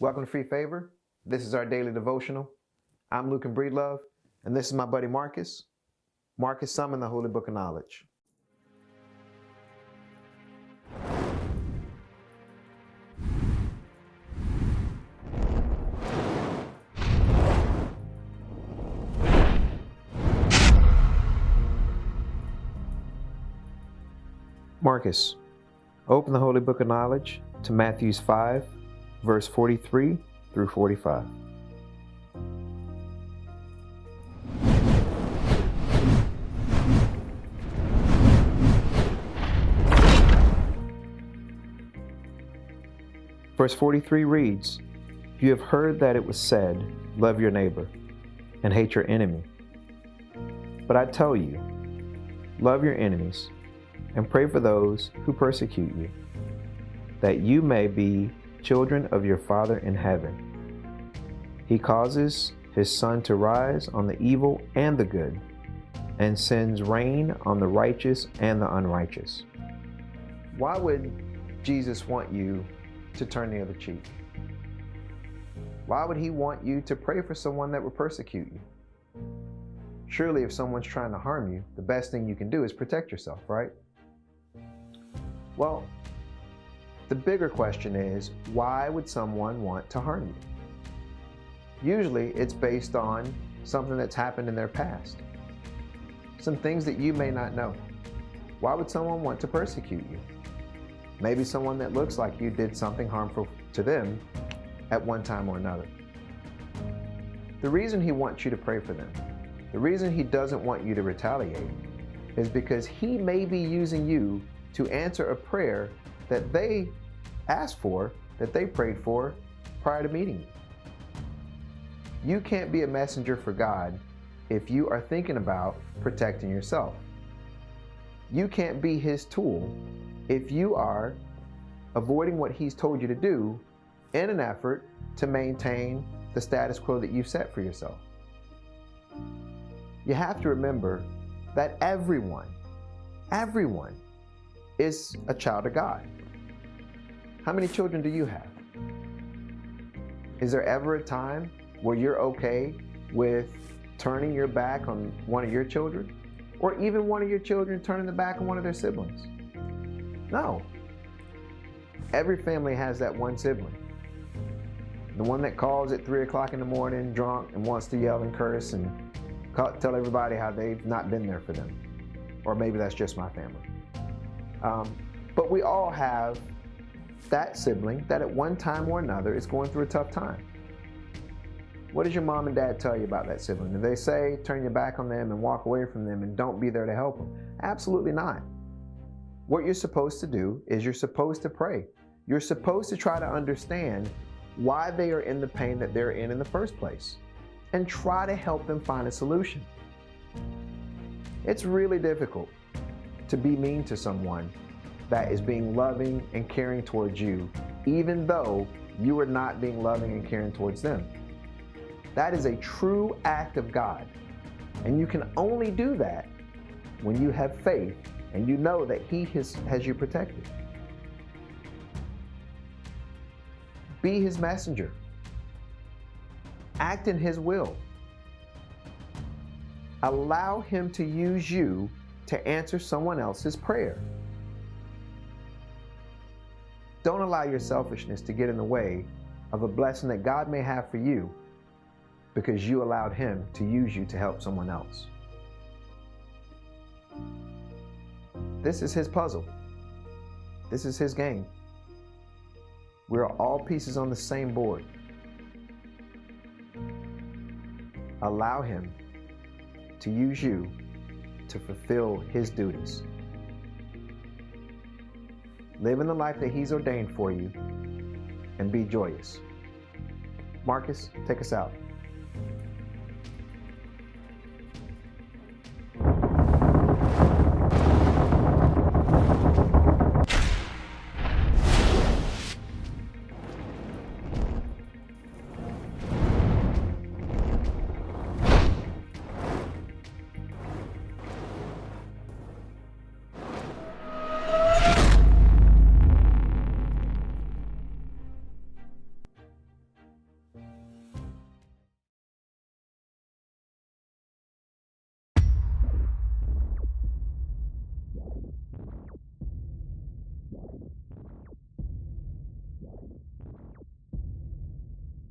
Welcome to Free Favor. This is our daily devotional. I'm Luke Breedlove, and this is my buddy Marcus. Marcus summoned the Holy Book of Knowledge. Marcus, open the Holy Book of Knowledge to Matthew 5, verse 43 through 45. Verse 43 reads, "You have heard that it was said, 'Love your neighbor and hate your enemy.' But I tell you, love your enemies and pray for those who persecute you, that you may be children of your Father in heaven. He causes his sun to rise on the evil and the good, and sends rain on the righteous and the unrighteous." Why would Jesus want you to turn the other cheek? Why would he want you to pray for someone that would persecute you? Surely if someone's trying to harm you, the best thing you can do is protect yourself, right? Well, the bigger question is, why would someone want to harm you? Usually it's based on something that's happened in their past, some things that you may not know. Why would someone want to persecute you? Maybe someone that looks like you did something harmful to them at one time or another. The reason he wants you to pray for them, the reason he doesn't want you to retaliate, is because he may be using you to answer a prayer that they asked for, that they prayed for prior to meeting you. You can't be a messenger for God if you are thinking about protecting yourself. You can't be his tool if you are avoiding what he's told you to do in an effort to maintain the status quo that you've set for yourself. You have to remember that everyone is a child of God. How many children do you have? Is there ever a time where you're okay with turning your back on one of your children? Or even one of your children turning the back on one of their siblings? No. Every family has that one sibling. The one that calls at 3 o'clock in the morning drunk and wants to yell and curse and tell everybody how they've not been there for them. Or maybe that's just my family. But we all have that sibling that at one time or another is going through a tough time. What does your mom and dad tell you about that sibling? Do they say turn your back on them and walk away from them and don't be there to help them? Absolutely not. What you're supposed to do is you're supposed to pray. You're supposed to try to understand why they are in the pain that they're in the first place and try to help them find a solution. It's really difficult to be mean to someone that is being loving and caring towards you, even though you are not being loving and caring towards them. That is a true act of God. And you can only do that when you have faith and you know that he has you protected. Be his messenger. Act in his will. Allow him to use you to answer someone else's prayer. Don't allow your selfishness to get in the way of a blessing that God may have for you because you allowed him to use you to help someone else. This is his puzzle. This is his game. We're all pieces on the same board. Allow him to use you to fulfill his duties. Live in the life that he's ordained for you and be joyous. Marcus, take us out.